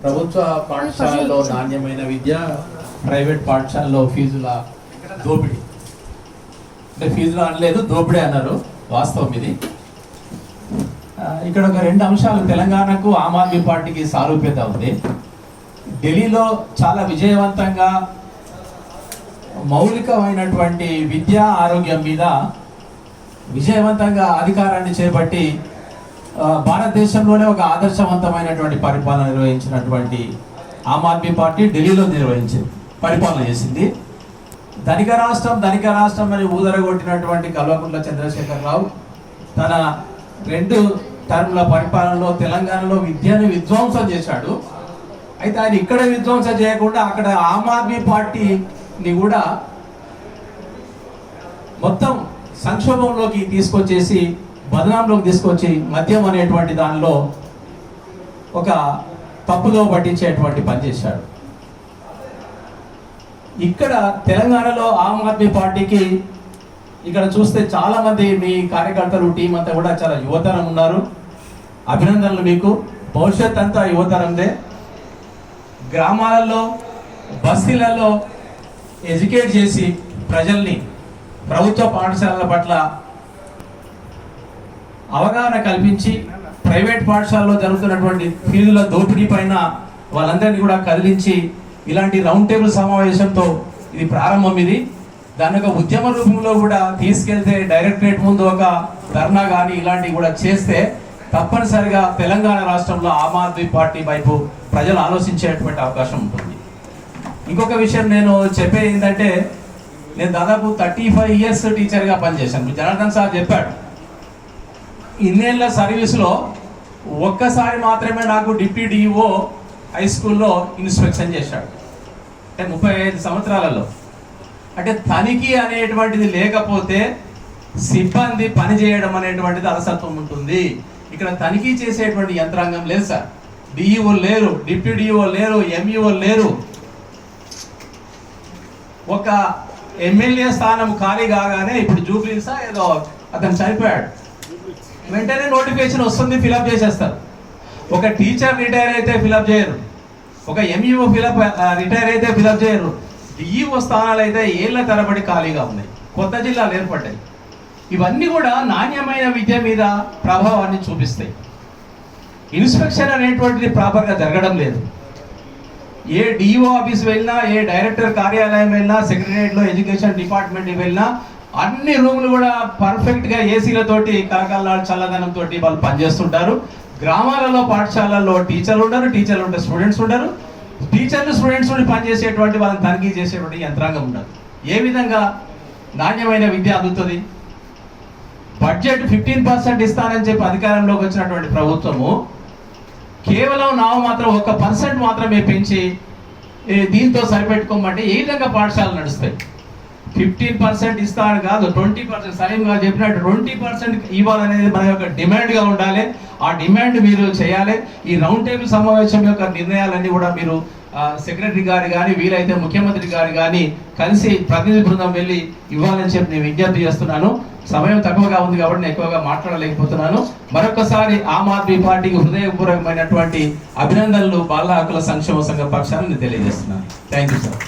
ప్రభుత్వ పాఠశాలలో నాణ్యమైన విద్య, ప్రైవేట్ పాఠశాలలో ఫీజుల దోపిడీ. అంటే ఫీజులు అనలేదు, దోపిడీ అన్నారు. వాస్తవం ఇది. ఇక్కడ ఒక రెండు అంశాలు తెలంగాణకు ఆమ్ ఆద్మీ పార్టీకి సారూప్యత ఉంది. ఢిల్లీలో చాలా విజయవంతంగా మౌలికమైనటువంటి విద్యా ఆరోగ్యం మీద విజయవంతంగా అధికారాన్ని చేపట్టి భారతదేశంలోనే ఒక ఆదర్శవంతమైనటువంటి పరిపాలన నిర్వహించినటువంటి ఆమ్ ఆద్మీ పార్టీ ఢిల్లీలో పరిపాలన చేసింది. ధనిక రాష్ట్రం అని ఊదరగొట్టినటువంటి కల్వకుంట్ల చంద్రశేఖరరావు తన 2 టర్మ్ల పరిపాలనలో తెలంగాణలో విద్యను విధ్వంసం చేశాడు. అయితే ఆయన ఇక్కడ విధ్వంసం చేయకుండా అక్కడ ఆమ్ ఆద్మీ పార్టీని కూడా మొత్తం సంక్షోభంలోకి తీసుకొచ్చేసి, బదనాంలోకి తీసుకొచ్చి మద్యం అనేటువంటి దానిలో ఒక తప్పుదో పట్టించేటువంటి పని చేశాడు. ఇక్కడ తెలంగాణలో ఆమ్ ఆద్మీ పార్టీకి ఇక్కడ చూస్తే చాలా మంది మీ కార్యకర్తలు టీం అంతా కూడా చాలా యువతరం ఉన్నారు. అభినందనలు మీకు. భవిష్యత్ అంతా యువతరందే. గ్రామాలలో బస్తీలలో ఎడ్యుకేట్ చేసి ప్రజల్ని ప్రభుత్వ పాఠశాలల పట్ల అవగాహన కల్పించి ప్రైవేట్ పాఠశాలలో జరుగుతున్నటువంటి ఫీజుల దోపిడీ పైన వాళ్ళందరినీ కూడా కదిలించి ఇలాంటి రౌండ్ టేబుల్ సమావేశంతో ఇది ప్రారంభం. ఇది దాని ఒక ఉద్యమ రూపంలో కూడా తీసుకెళ్తే డైరెక్టరేట్ ముందు ఒక ధర్నా కానీ ఇలాంటివి కూడా చేస్తే తప్పనిసరిగా తెలంగాణ రాష్ట్రంలో ఆమ్ ఆద్మీ పార్టీ వైపు ప్రజలు ఆలోచించేటువంటి అవకాశం ఉంటుంది. ఇంకొక విషయం నేను చెప్పేది ఏంటంటే, నేను దాదాపు 35 ఇయర్స్ టీచర్గా పనిచేశాను. జనార్దన్ సార్ చెప్పాడు, ఇన్నేళ్ల సర్వీసులో ఒక్కసారి మాత్రమే నాకు డిప్యూటీ డిఓ హై స్కూల్లో ఇన్స్పెక్షన్ చేశాడు. అంటే 35 సంవత్సరాలలో. అంటే తనిఖీ అనేటువంటిది లేకపోతే సిబ్బంది పనిచేయడం అనేటువంటిది అలసత్వం ఉంటుంది. ఇక్కడ తనిఖీ చేసేటువంటి యంత్రాంగం లేదు సార్. డిఈఓ లేరు, డిప్యూటీ డిఓ లేరు, ఎంఈఓ లేరు. ఒక ఎమ్మెల్యే స్థానం ఖాళీ కాగానే, ఇప్పుడు జూబ్లీసా ఏదో అతను చనిపోయాడు, వెంటనే నోటిఫికేషన్ వస్తుంది, ఫిలప్ చేసేస్తారు. ఒక టీచర్ రిటైర్ అయితే ఫిలప్ చేయరు, ఒక ఎంఈఓ రిటైర్ అయితే ఫిలప్ చేయరు. డిఈఓ స్థానాలు అయితే ఏళ్ల తరబడి ఖాళీగా ఉన్నాయి, కొత్త జిల్లాలు ఏర్పడ్డాయి. ఇవన్నీ కూడా నాణ్యమైన విద్య మీద ప్రభావాన్ని చూపిస్తాయి. ఇన్స్పెక్షన్ అనేటువంటిది ప్రాపర్గా జరగడం లేదు. ఏ డిఓ ఆఫీస్ వెళ్ళినా, ఏ డైరెక్టర్ కార్యాలయం వెళ్ళినా, సెక్రటరియట్లో ఎడ్యుకేషన్ డిపార్ట్మెంట్కి వెళ్ళినా అన్ని రూములు కూడా పర్ఫెక్ట్గా ఏసీలతోటి కలకల్లాడు చల్లదనంతో వాళ్ళు పనిచేస్తుంటారు. గ్రామాలలో పాఠశాలల్లో టీచర్లు ఉండరు, టీచర్లు ఉంటే స్టూడెంట్స్ ఉండరు, టీచర్లు స్టూడెంట్స్ ఉండి పనిచేసేటువంటి వాళ్ళని తనిఖీ చేసేటువంటి యంత్రాంగం ఉండదు. ఏ విధంగా నాణ్యమైన విద్య అందుతుంది? బడ్జెట్ 15% ఇస్తానని చెప్పి అధికారంలోకి వచ్చినటువంటి ప్రభుత్వము కేవలం నామమాత్రం 1% మాత్రమే పెంచి దీంతో సరిపెట్టుకోమంటే ఏ విధంగా పాఠశాలలు నడుస్తాయి? 15% ఇస్తాను కాదు, 20%. సలీం గారు చెప్పినట్టు 20% ఇవ్వాలనేది మన యొక్క డిమాండ్గా ఉండాలి. ఆ డిమాండ్ మీరు చేయాలి. ఈ రౌండ్ టేబుల్ సమావేశం యొక్క నిర్ణయాలన్నీ కూడా మీరు సెక్రటరీ గారు కానీ, వీలైతే ముఖ్యమంత్రి గారు కానీ కలిసి ప్రతినిధి బృందం వెళ్ళి ఇవ్వాలని చెప్పి నేను విజ్ఞప్తి చేస్తున్నాను. సమయం తక్కువగా ఉంది కాబట్టి నేను ఎక్కువగా మాట్లాడలేకపోతున్నాను. మరొకసారి ఆమ్ ఆద్మీ పార్టీకి హృదయపూర్వకమైనటువంటి అభినందనలు బాల హక్కుల సంక్షేమ సంఘ పక్షాన్ని తెలియజేస్తున్నాను. Thank you sir.